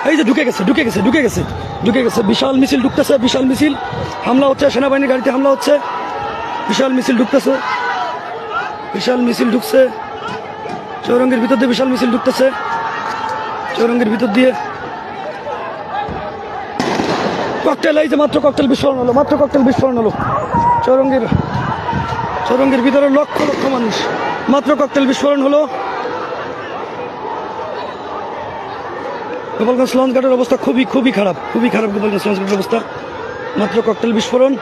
এই যে ঢুকে গেছে বিশাল মিছিল ঢুকতেছে, বিশাল মিছিল হামলা হচ্ছে, সেনাবাহিনীর গাড়িতে হামলা হচ্ছে, বিশাল মিছিল ঢুকতেছে, বিশাল মিছিল ঢুকছে চৌরঙ্গের ভিতর দিয়ে, বিশাল মিছিল ঢুকতেছে চৌরঙ্গের ভিতর দিয়ে। ককটেল, এই যে মাত্র ককটেল বিস্ফোরণ হলো, মাত্র ককটেল বিস্ফোরণ হলো চৌরঙ্গের ভিতরে লক্ষ লক্ষ মানুষ, মাত্র ককটেল বিস্ফোরণ হলো। গোপালগঞ্জ লঞ্চ ঘাটের অবস্থা খুবই খারাপ গোপালগঞ্জ লঞ্চ ঘাটের অবস্থা, মাত্র ককটেল বিস্ফোরণ।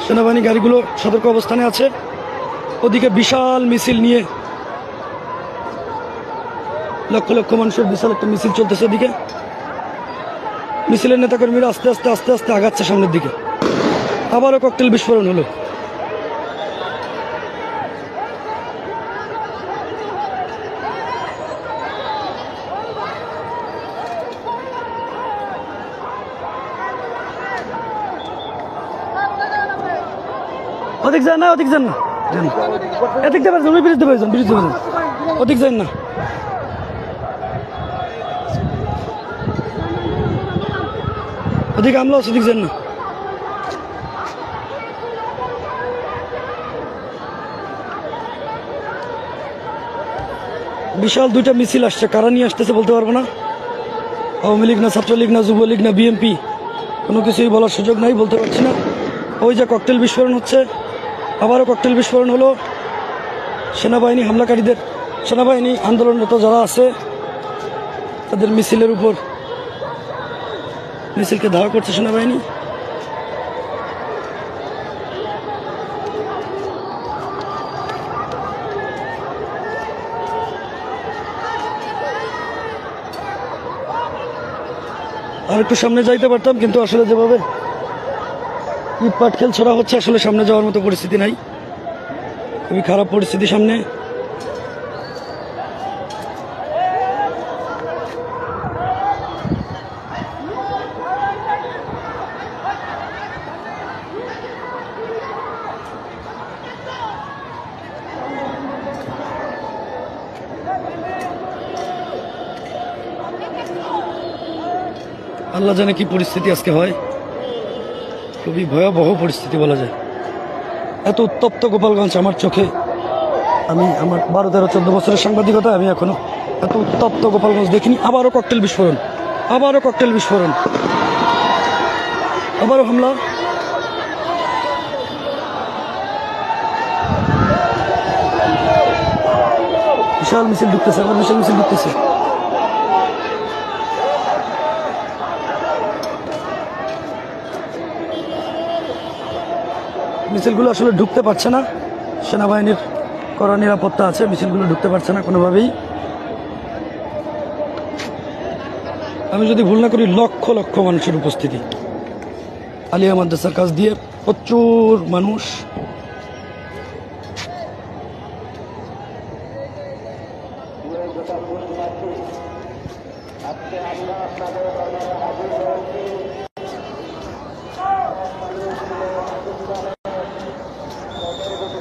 সেনাবাহিনী গাড়িগুলো সতর্ক অবস্থানে আছে। ওদিকে বিশাল মিছিল নিয়ে লক্ষ লক্ষ মানুষের বিশাল একটা মিছিল চলতেছে। ওদিকে মিছিলের নেতাকর্মীরা আস্তে আস্তে আগাচ্ছে সামনের দিকে। আবারও ককটেল বিস্ফোরণ হলো। ওদিক যান না এদিক দিয়ে পারছেন, বিরুদ্ধে পারছেন ওদিক যান না। ওদিকে আমলা আছে, ওদিক যান না। বিশাল দুইটা মিছিল আসছে, কারা নিয়ে আসতেছে বলতে পারবো না। আওয়ামী লীগ না ছাত্রলীগ না যুবলীগ না বিএনপি, কোনো কিছুই বলার সুযোগ নাই, বলতে পারছি না। ওই যে ককটেল বিস্ফোরণ হচ্ছে, আবারও ককটেল বিস্ফোরণ হলো। সেনাবাহিনী হামলাকারীদের, সেনাবাহিনী আন্দোলনরত যারা আছে তাদের মিছিলের উপর, মিছিলকে ধাওয়া করছে সেনাবাহিনী। আর একটু সামনে যাইতে পারতাম, কিন্তু আসলে যেভাবে ইট পাট খেল ছোড়া হচ্ছে, আসলে সামনে যাওয়ার মতো পরিস্থিতি নাই, খুবই খারাপ পরিস্থিতি সামনে। আল্লাহ জানে কি পরিস্থিতি আজকে হয়, খুবই ভয়াবহ পরিস্থিতি বলা যায়। এত উত্তপ্ত গোপালগঞ্জ আমার চোখে, আমি আমার 12, 13, 14 বছরের সাংবাদিকতা, আমি এখনো এত উত্তপ্ত গোপালগঞ্জ দেখিনি। আবারও ককটেল বিস্ফোরণ, আবারও হামলা। বিশাল মিছিল ঢুকতেছে, আবার বিশাল মিছিল ঢুকতেছে। মিছিলগুলো আসলে ঢুকতে পারছে না, সেনাবাহিনীর কড়া নিরাপত্তা আছে, মিছিলগুলো ঢুকতে পারছে না কোনোভাবেই। আমি যদি ভুল না করি লক্ষ লক্ষ মানুষের উপস্থিতি আলিয়া মাদ্রাসার কাছ দিয়ে, প্রচুর মানুষ।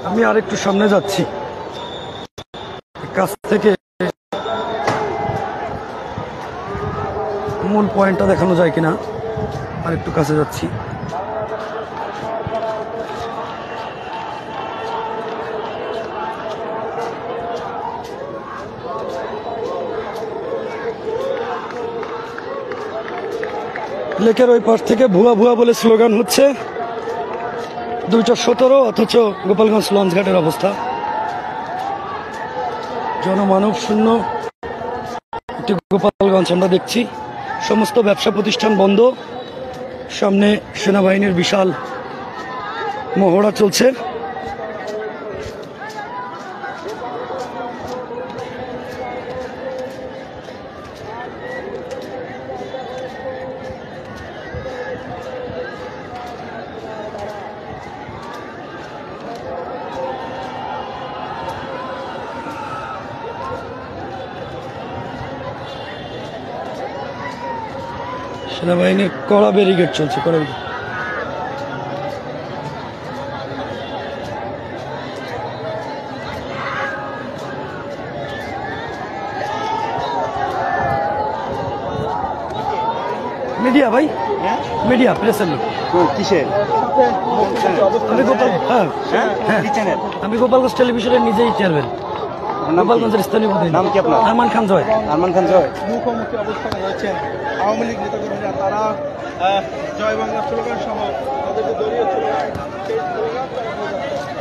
আমি আর একটু সামনে যাচ্ছি, কাছ থেকে মূল পয়েন্টটা দেখানো যায় কিনা, আর একটু কাছে যাচ্ছি। লেকের ওই পাশ থেকে ভুয়া ভুয়া বলে স্লোগান হচ্ছে। 2:17 অথচ গোপালগঞ্জ লঞ্চ ঘাটের অবস্থা জনমানব শূন্য একটি গোপালগঞ্জ আমরা দেখছি। সমস্ত ব্যবসা প্রতিষ্ঠান বন্ধ, সামনে সেনাবাহিনীর বিশাল মহড়া চলছে। সেনাবাহিনীর কড়া ব্যারিকেড চলছে, কড়া ব্যারিকেড। মিডিয়া ভাই, মিডিয়া প্রেসের লোক। কিসের? আমি গোপাল, হ্যাঁ হ্যাঁ, আমি গোপালগঞ্জ টেলিভিশনের নিজেই চেয়ারম্যান, গোপালগঞ্জের স্থানীয় প্রতিনিধি। নাম কি আপনার? আরমান খান জয়। আরমান খান জয়। মুখোমুখি অবস্থানে রয়েছেন আওয়ামী লীগ নেতাকর্মীরা। তারা জয় বাংলা স্লোগান সহ তাদের যে দলীয় স্লোগান, সেই স্লোগান তারা বলে যাচ্ছে।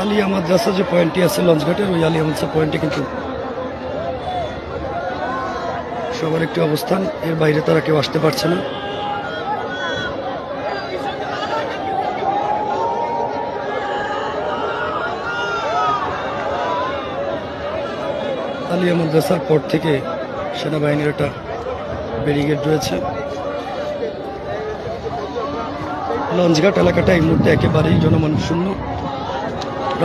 আলিয়া মাদ্রাসা যে পয়েন্টটি আছে লঞ্চঘাটের, ওই আলিয়া মাদ্রাসা পয়েন্টে কিন্তু সবার একটি অবস্থান, এর বাইরে তারা কেউ আসতে পারছে না। আলিয়া মাদ্রাসার পর থেকে সেনাবাহিনীর একটা ব্যারিকেড রয়েছে। লঞ্চঘাট এলাকাটা এই মুহূর্তে একেবারেই জনমানুষ শূন্য।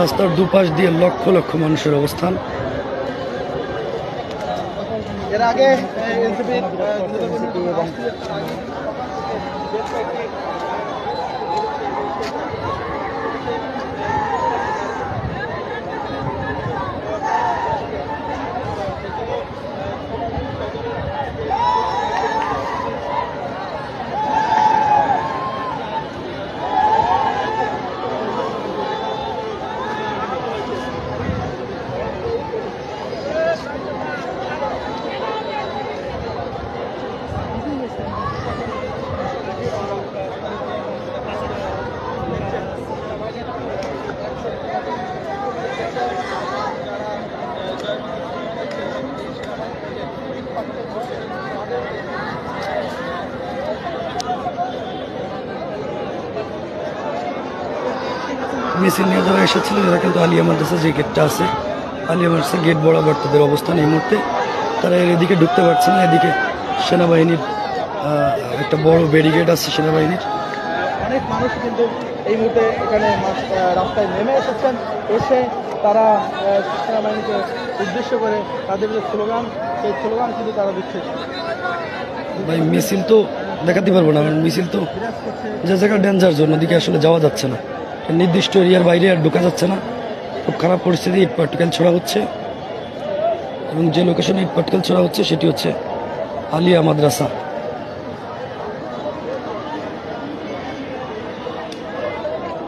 রাস্তার দুপাশ দিয়ে লক্ষ লক্ষ মানুষের অবস্থান। এর আগে মিছিল নিয়ে যারা এসেছিল, যারা কিন্তু আলিয়া মাদ্রাসা যে গেটটা আছে, আলিয়া মাদ্রাসা গেট বরাবর তাদের অবস্থান এই মুহূর্তে। তারা এদিকে ঢুকতে পারছে না। এদিকে সেনাবাহিনীর একটা বড় ব্যারিকেড আছে সেনাবাহিনীর। অনেক মানুষ কিন্তু এই মুহূর্তে এখানে রাস্তায় নেমে এসেছেন। এসে তারা সেনাবাহিনীকে উদ্দেশ্য করে তাদের যে স্লোগান, সেই স্লোগান কিন্তু তারা দিচ্ছে। ভাই মিছিল তো দেখাতে পারবো না, কারণ মিছিল তো যে জায়গায় ডেঞ্জার জোন, ওদিকে আসলে যাওয়া যাচ্ছে না। নির্দিষ্ট এরিয়ার বাইরে আর ঢোকা যাচ্ছে না। খুব খারাপ পরিস্থিতি। ইট পাটকেল ছোড়া হচ্ছে, এবং যে লোকেশনে ইট পাটকেল ছোড়া হচ্ছে সেটি হচ্ছে আলিয়া মাদ্রাসা।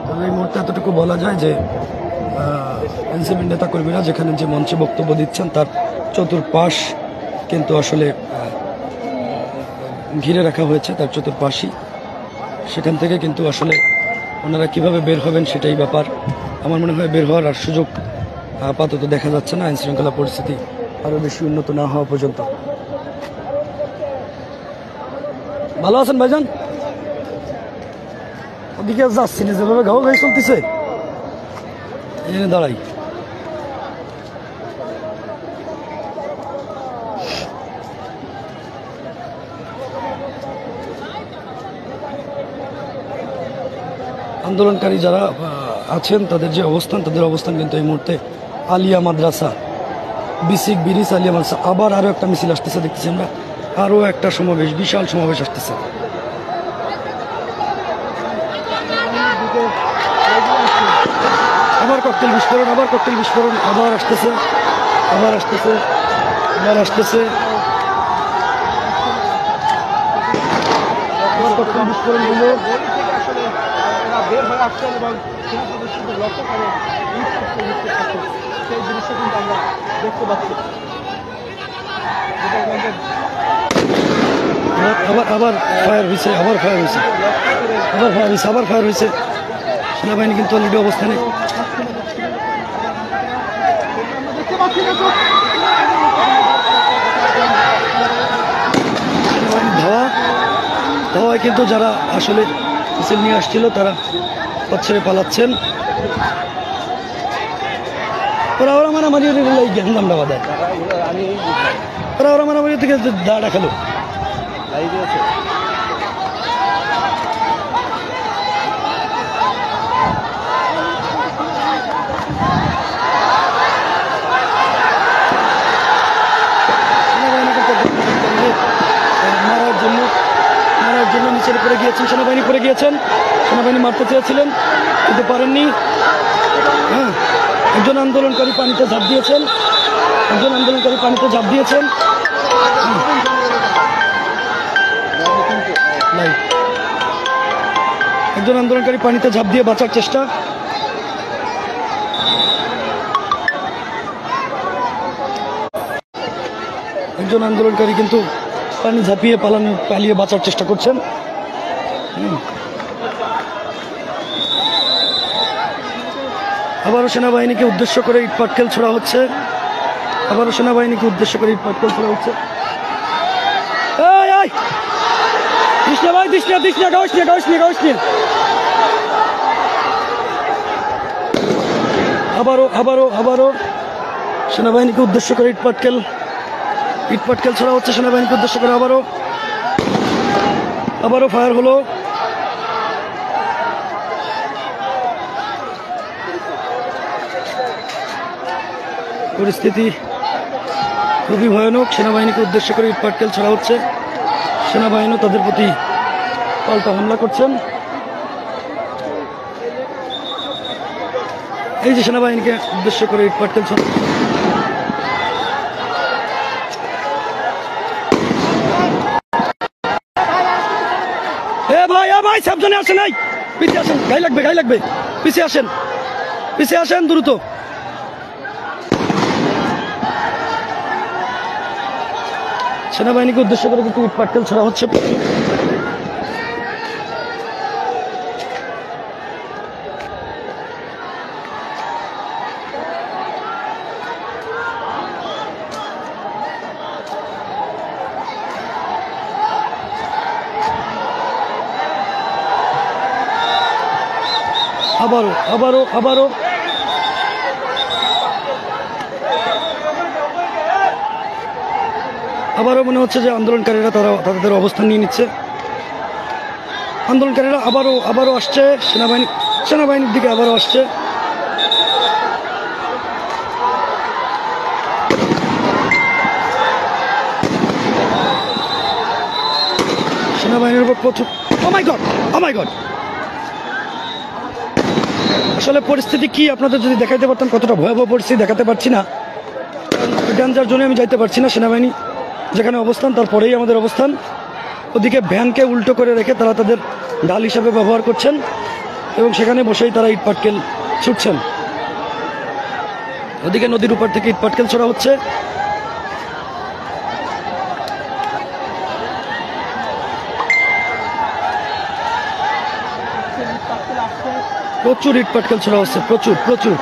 তবে এই মুহূর্তে এতটুকু বলা যায় যে এনসিপি নেতাকর্মীরা যেখানে যে মঞ্চে বক্তব্য দিচ্ছেন তার চতুর্পাশ কিন্তু আসলে ঘিরে রাখা হয়েছে, তার চতুর্পাশই। সেখান থেকে কিন্তু আসলে ওনারা কিভাবে বের হবেন সেটাই ব্যাপার। আমার মনে হয় বের হওয়ার আর সুযোগ আপাতত দেখা যাচ্ছে না, আইনশৃঙ্খলা পরিস্থিতি আরও বেশি উন্নত না হওয়া পর্যন্ত। ভালো আছেন ভাইজান? ওদিকে যাচ্ছি না, যেভাবে গাও গাই চলতেছে এখানে দাঁড়াই। আন্দোলনকারী যারা আছেন তাদের যে অবস্থান, তাদের অবস্থান কিন্তু এই মুহূর্তে আলিয়া মাদ্রাসা, বিসিক বিরিস আলিয়া মাদ্রাসা। আবার আরও একটা মিছিল আসতেছে দেখতেছি আমরা, আরও একটা সমাবেশ, বিশাল সমাবেশ আসতেছে। আবার ককটেল বিস্ফোরণ, আবার ককটেল বিস্ফোরণ, আবার আসতেছে, আবার আসতেছে, আবার আসতেছে, আবার ককটেল বিস্ফোরণ হলো। বের হয়ে আসছেন এবং সেনা সদস্যদের লক্ষ্য করে ইট পাটকেল নিক্ষেপ করছেন। সেই দৃশ্য কিন্তু আমরা দেখতে পাচ্ছি। আবার আবার ফায়ার হয়েছে, আবার ফায়ার হয়েছে, আবার ফায়ার হয়েছে, আবার ফায়ার হয়েছে। সেনাবাহিনী কিন্তু অলরেডি অবস্থানে। ধাওয়া ধাওয়ায় কিন্তু যারা আসলে মিছিল নিয়ে আসছিল তারা পথ ছেড়ে পালাচ্ছেন। ওরা ওরা মারামারি গ্যান্দামটা বাদায়, ওরা ওরা মারামারি থেকে দাঁড়া খেলো। মারার যার জন্য নিচে পড়ে গিয়েছেন, সেনাবাহিনী পড়ে গিয়েছেন। সেনাবাহিনী মারতে চেয়েছিলেন কিন্তু পারেননি। হ্যাঁ, একজন আন্দোলনকারী পানিতে ঝাঁপ দিয়েছেন, একজন আন্দোলনকারী পানিতে ঝাঁপ দিয়েছেন। একজন আন্দোলনকারী পানিতে ঝাঁপ দিয়ে বাঁচার চেষ্টা। একজন আন্দোলনকারী কিন্তু পানি ঝাঁপিয়ে পালিয়ে বাঁচার চেষ্টা করছেন। আবারও সেনাবাহিনীকে উদ্দেশ্য করে ইট পাটকেল ছোড়া হচ্ছে, আবারও সেনাবাহিনীকে উদ্দেশ্য করে ইট পাটকেল ছোড়া হচ্ছে। আবারও সেনাবাহিনীকে উদ্দেশ্য করে ইট পাটকেল ছড়া হচ্ছে, সেনাবাহিনীকে উদ্দেশ্য করে আবারও ফায়ার হলো। পরিস্থিতি খুবই ভয়ানক। সেনাবাহিনীকে উদ্দেশ্য করে ইট পাটকেল ছড়া হচ্ছে, সেনাবাহিনী তাদের প্রতি পাল্টা হামলা করছেন। এই যে সেনাবাহিনীকে উদ্দেশ্য করে ইট পাটকেল ছড়া, ভাই সাবধানে আসেন, এই পিছিয়ে আসেন, গায়ে লাগবে, পিছিয়ে আসেন দ্রুত। সেনাবাহিনীকে উদ্দেশ্য করে কিন্তু ইট পাটকেল ছড়া হচ্ছে। আবারও মনে হচ্ছে যে আন্দোলনকারীরা তারা তাদের অবস্থান নিয়ে নিচ্ছে। আন্দোলনকারীরা আবারও আসছে, সেনাবাহিনীর দিকে আবারও আসছে। সেনাবাহিনীর উপর প্রচুর, ও মাই গড, আসলে পরিস্থিতি কি আপনাদের যদি দেখাইতে পারতাম, কতটা ভয়াবহ পরিস্থিতি দেখাতে পারছি না, ডেঞ্জার জোনে আমি যাইতে পারছি না। সেনাবাহিনী যেখানে অবস্থান তারপরেই আমাদের অবস্থান। ওদিকে ভ্যানকে উল্টো করে রেখে তারা তাদের ঢাল হিসাবে ব্যবহার করছেন এবং সেখানে বসেই তারা ইট পাটকেল ছুটছেন। ওদিকে নদীর উপর থেকে ইট পাটকেল ছোড়া হচ্ছে। প্রচুর ইট পাটকেল ছোড়া হচ্ছে, প্রচুর।